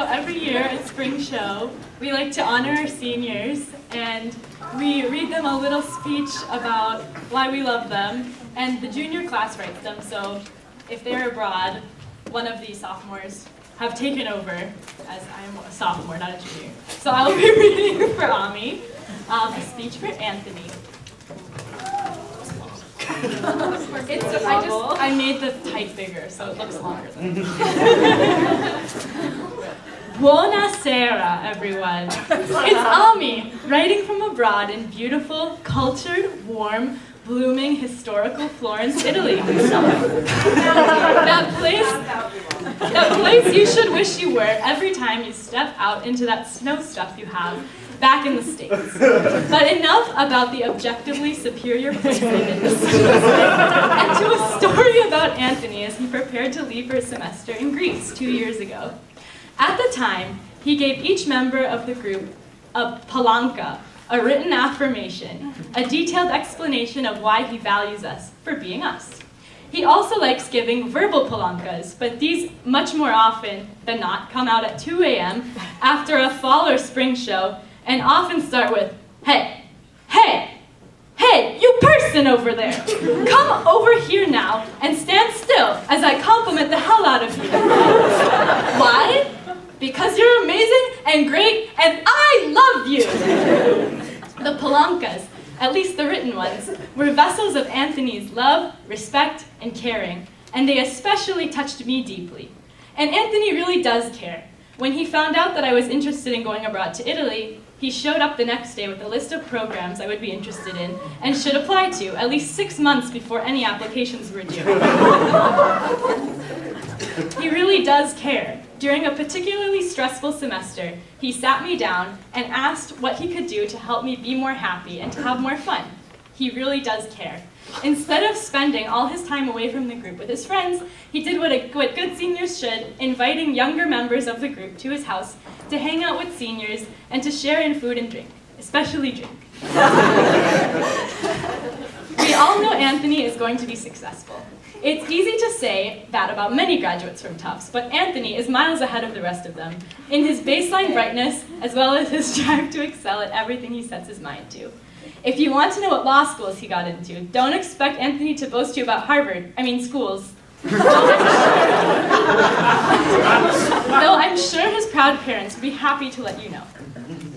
every year at Spring Show, we like to honor our seniors, and we read them a little speech about why we love them, and the junior class writes them, so if they're abroad, one of the sophomores have taken over, as I am a sophomore, not a junior. So I will be reading for Ami a speech for Anthony. I made the type bigger, so it looks longer than Buonasera, everyone. It's Ami, writing from abroad in beautiful, cultured, warm, blooming, historical Florence, Italy. That place you should wish you were every time you step out into that snow stuff you have back in the States. But enough about the objectively superior place in the States, and to a story about Anthony as he prepared to leave for a semester in Greece 2 years ago. At the time, he gave each member of the group a palanca, a written affirmation, a detailed explanation of why he values us for being us. He also likes giving verbal palancas, but these much more often than not come out at 2 a.m. after a fall or spring show and often start with, "Hey, hey, hey, you person over there, come over here now and stand still as I compliment the hell out of you." Why? Because you're amazing and great and I love you. The palancas, at least the written ones, were vessels of Anthony's love, respect, and caring, and they especially touched me deeply. And Anthony really does care. When he found out that I was interested in going abroad to Italy, he showed up the next day with a list of programs I would be interested in and should apply to at least 6 months before any applications were due. He really does care. During a particularly stressful semester, he sat me down and asked what he could do to help me be more happy and to have more fun. He really does care. Instead of spending all his time away from the group with his friends, he did what good seniors should, inviting younger members of the group to his house to hang out with seniors and to share in food and drink, especially drink. We all know Anthony is going to be successful. It's easy to say that about many graduates from Tufts, but Anthony is miles ahead of the rest of them in his baseline brightness as well as his drive to excel at everything he sets his mind to. If you want to know what law schools he got into, don't expect Anthony to boast to you about schools. Though I'm sure his proud parents would be happy to let you know.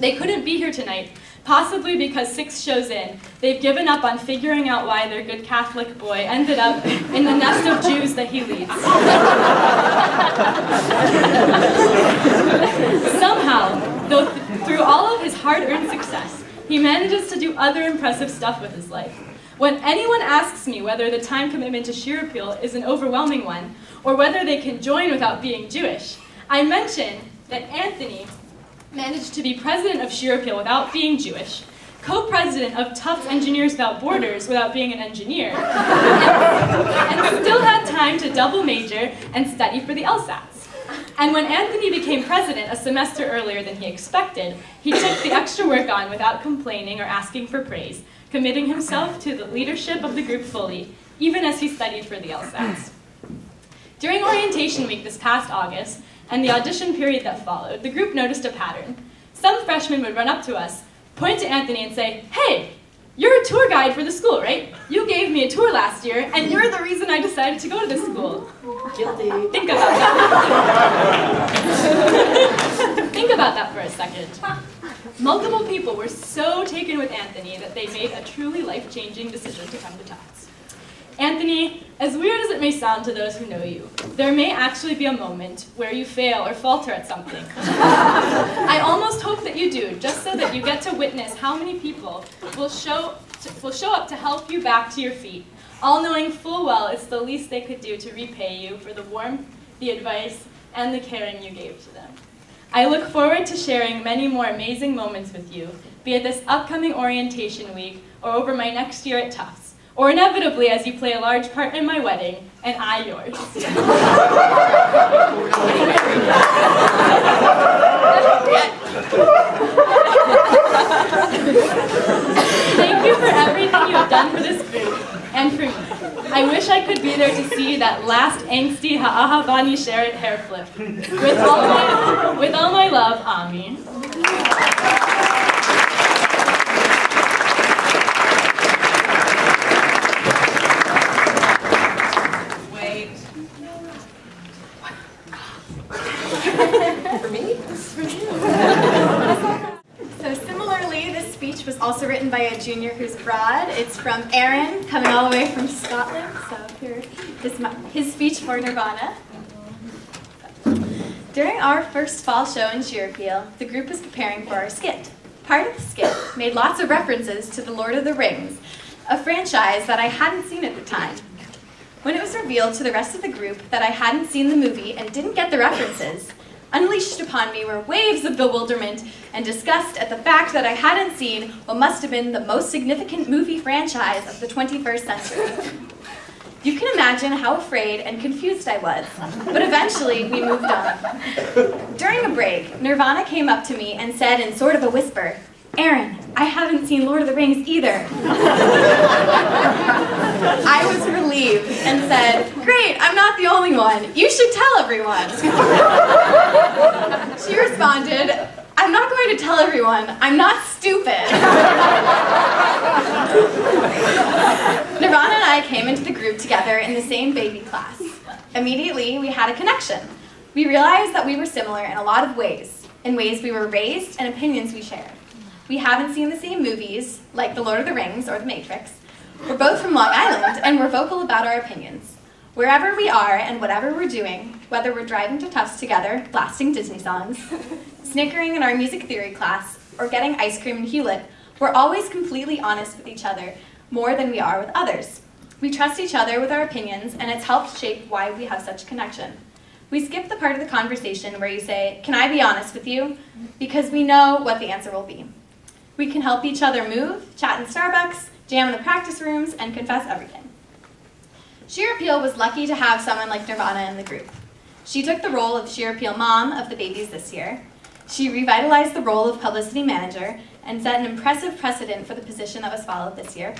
They couldn't be here tonight, possibly because 6 shows in, they've given up on figuring out why their good Catholic boy ended up in the nest of Jews that he leads. Somehow, though through all of his hard-earned success, he manages to do other impressive stuff with his life. When anyone asks me whether the time commitment to Sheer Appeal is an overwhelming one, or whether they can join without being Jewish, I mention that Anthony managed to be president of Sheer Appeal without being Jewish, co-president of Tufts Engineers Without Borders without being an engineer, and still had time to double major and study for the LSATs. And when Anthony became president a semester earlier than he expected, he took the extra work on without complaining or asking for praise, committing himself to the leadership of the group fully, even as he studied for the LSATs. During orientation week this past August, and the audition period that followed, the group noticed a pattern. Some freshmen would run up to us, point to Anthony and say, "Hey, you're a tour guide for the school, right? You gave me a tour last year, and you're the reason I decided to go to this school." Guilty. Think about that. Think about that for a second. Multiple people were so taken with Anthony that they made a truly life-changing decision to come to Tufts. Anthony, as weird as it may sound to those who know you, there may actually be a moment where you fail or falter at something. I almost hope that you do, just so that you get to witness how many people will show up to help you back to your feet, all knowing full well it's the least they could do to repay you for the warmth, the advice, and the caring you gave to them. I look forward to sharing many more amazing moments with you, be it this upcoming orientation week or over my next year at Tufts, or inevitably as you play a large part in my wedding, and I yours. Thank you for everything you have done for this group and for me. I wish I could be there to see that last angsty ha'ahavani shared hair flip. With all my love, Ami. For me? So similarly, this speech was also written by a junior who's abroad. It's from Aaron, coming all the way from Scotland. So here, his speech for Nirvana. During our first fall show in Sheerapeel, the group was preparing for our skit. Part of the skit made lots of references to The Lord of the Rings, a franchise that I hadn't seen at the time. When it was revealed to the rest of the group that I hadn't seen the movie and didn't get the references, unleashed upon me were waves of bewilderment and disgust at the fact that I hadn't seen what must have been the most significant movie franchise of the 21st century. You can imagine how afraid and confused I was, but eventually we moved on. During a break, Nirvana came up to me and said in sort of a whisper, "Aaron, I haven't seen Lord of the Rings either." I was relieved and said, "Great, I'm not the only one. You should tell everyone." She responded, "I'm not going to tell everyone. I'm not stupid." Nirvana and I came into the group together in the same baby class. Immediately, we had a connection. We realized that we were similar in a lot of ways, in ways we were raised and opinions we shared. We haven't seen the same movies, like The Lord of the Rings or The Matrix. We're both from Long Island, and we're vocal about our opinions. Wherever we are and whatever we're doing, whether we're driving to Tufts together, blasting Disney songs, snickering in our music theory class, or getting ice cream in Hewlett, we're always completely honest with each other, more than we are with others. We trust each other with our opinions, and it's helped shape why we have such a connection. We skip the part of the conversation where you say, "Can I be honest with you?" because we know what the answer will be. We can help each other move, chat in Starbucks, jam in the practice rooms, and confess everything. Sheerapeel was lucky to have someone like Nirvana in the group. She took the role of Sheerapeel mom of the babies this year. She revitalized the role of publicity manager and set an impressive precedent for the position that was followed this year.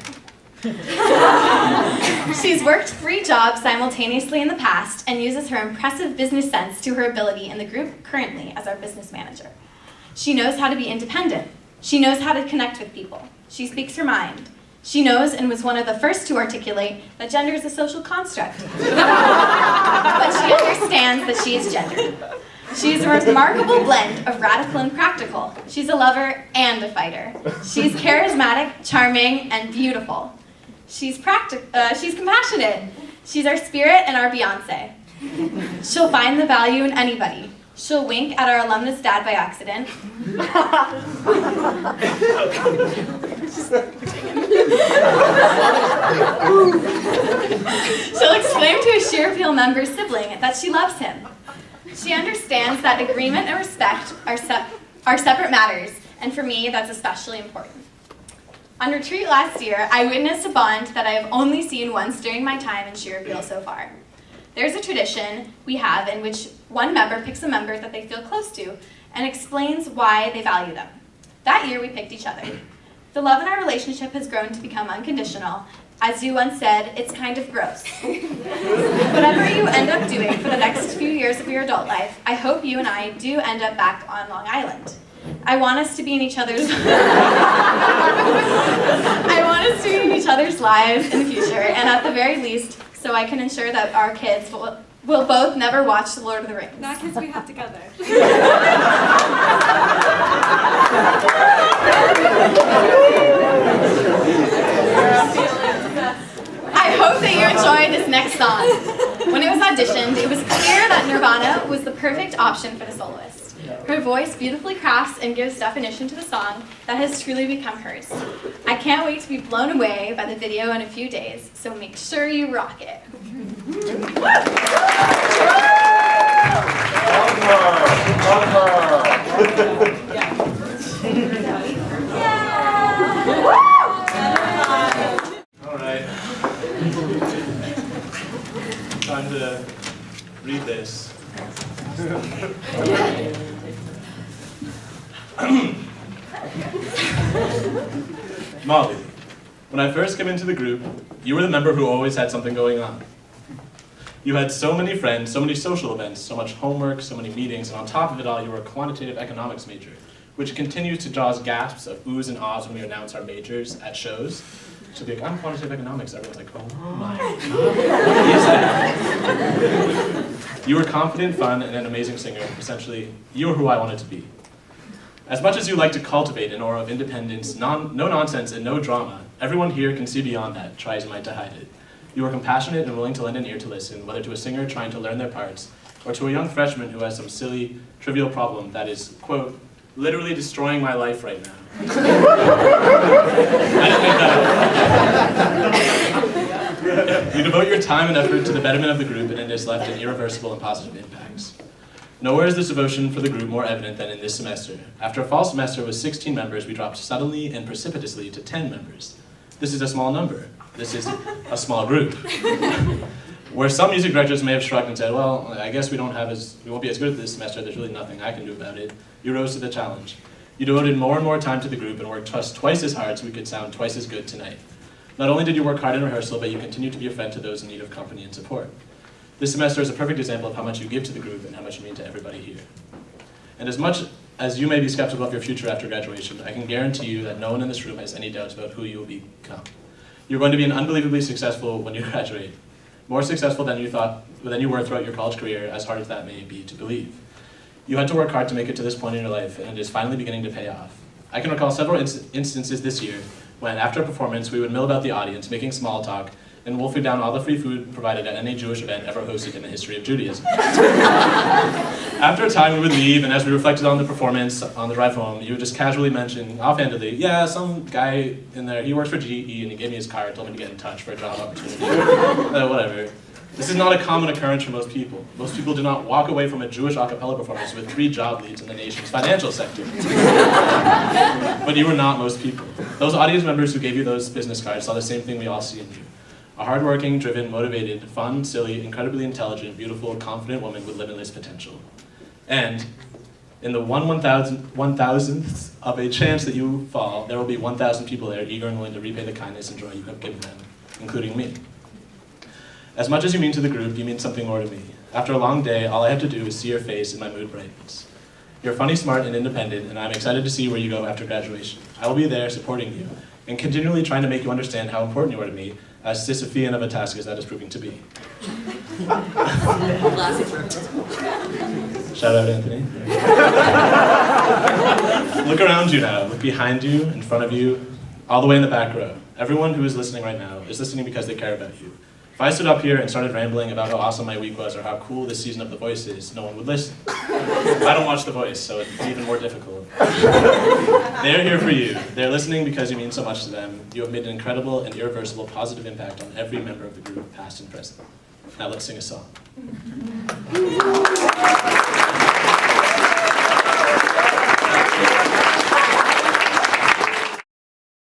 She's worked 3 jobs simultaneously in the past and uses her impressive business sense to her ability in the group currently as our business manager. She knows how to be independent. She knows how to connect with people. She speaks her mind. She knows and was one of the first to articulate that gender is a social construct. But she understands that she is gendered. She is a remarkable blend of radical and practical. She's a lover and a fighter. She's charismatic, charming, and beautiful. She's compassionate. She's our spirit and our Beyonce. She'll find the value in anybody. She'll wink at our alumnus dad by accident. She'll exclaim to a Sheerapeel member's sibling that she loves him. She understands that agreement and respect are separate matters, and for me, that's especially important. On retreat last year, I witnessed a bond that I have only seen once during my time in Sheerapeel so far. There's a tradition we have in which one member picks a member that they feel close to and explains why they value them. That year, we picked each other. The love in our relationship has grown to become unconditional. As you once said, it's kind of gross. Whatever you end up doing for the next few years of your adult life, I hope you and I do end up back on Long Island. I want us to be in each other's lives in the future, and at the very least, so I can ensure that our kids will both never watch The Lord of the Rings. Not kids we have together. I hope that you enjoy this next song. When it was auditioned, it was clear that Nirvana was the perfect option for the soloist. Her voice beautifully crafts and gives definition to the song that has truly become hers. I can't wait to be blown away by the video in a few days, so make sure you rock it. All right. Time to read this. Molly, when I first came into the group, you were the member who always had something going on. You had so many friends, so many social events, so much homework, so many meetings, and on top of it all, you were a quantitative economics major, which continues to draw us gasps of oohs and ahs when we announce our majors at shows. So be like, I'm quantitative economics. Everyone's like, oh my God, what is that? You were confident, fun, and an amazing singer. Essentially, you were who I wanted to be. As much as you like to cultivate an aura of independence, no nonsense, and no drama, everyone here can see beyond that, try as you might to hide it. You are compassionate and willing to lend an ear to listen, whether to a singer trying to learn their parts, or to a young freshman who has some silly, trivial problem that is, quote, literally destroying my life right now. I didn't make that up. You devote your time and effort to the betterment of the group, and it has left an irreversible and positive impacts. Nowhere is this devotion for the group more evident than in this semester. After a fall semester with 16 members, we dropped suddenly and precipitously to 10 members. This is a small number. This is a small group. Where some music directors may have shrugged and said, well, I guess we won't be as good this semester, there's really nothing I can do about it. You rose to the challenge. You devoted more and more time to the group and worked twice as hard so we could sound twice as good tonight. Not only did you work hard in rehearsal, but you continued to be a friend to those in need of company and support. This semester is a perfect example of how much you give to the group and how much you mean to everybody here. And as much as you may be skeptical of your future after graduation, I can guarantee you that no one in this room has any doubts about who you will become. You're going to be unbelievably successful when you graduate. More successful than you were throughout your college career, as hard as that may be to believe. You had to work hard to make it to this point in your life, and it is finally beginning to pay off. I can recall several instances this year when, after a performance, we would mill about the audience, making small talk, and wolfing down all the free food provided at any Jewish event ever hosted in the history of Judaism. After a time, we would leave, and as we reflected on the performance on the drive home, you would just casually mention, offhandedly, yeah, some guy in there, he works for GE, and he gave me his card, told me to get in touch for a job opportunity. Whatever. This is not a common occurrence for most people. Most people do not walk away from a Jewish a cappella performance with 3 job leads in the nation's financial sector. But you were not most people. Those audience members who gave you those business cards saw the same thing we all see in you. A hardworking, driven, motivated, fun, silly, incredibly intelligent, beautiful, confident woman with limitless potential. And in the 1,000th of a chance that you fall, there will be 1,000 people there eager and willing to repay the kindness and joy you have given them, including me. As much as you mean to the group, you mean something more to me. After a long day, all I have to do is see your face and my mood brightens. You're funny, smart, and independent, and I'm excited to see where you go after graduation. I will be there supporting you, and continually trying to make you understand how important you are to me, as Sisyphean of a task as that is proving to be. Shout out, Anthony. Look around you now. Look behind you, in front of you, all the way in the back row. Everyone who is listening right now is listening because they care about you. If I stood up here and started rambling about how awesome my week was or how cool this season of The Voice is, no one would listen. I don't watch The Voice, so it's even more difficult. They're here for you. They're listening because you mean so much to them. You have made an incredible and irreversible positive impact on every member of the group, past and present. Now let's sing a song.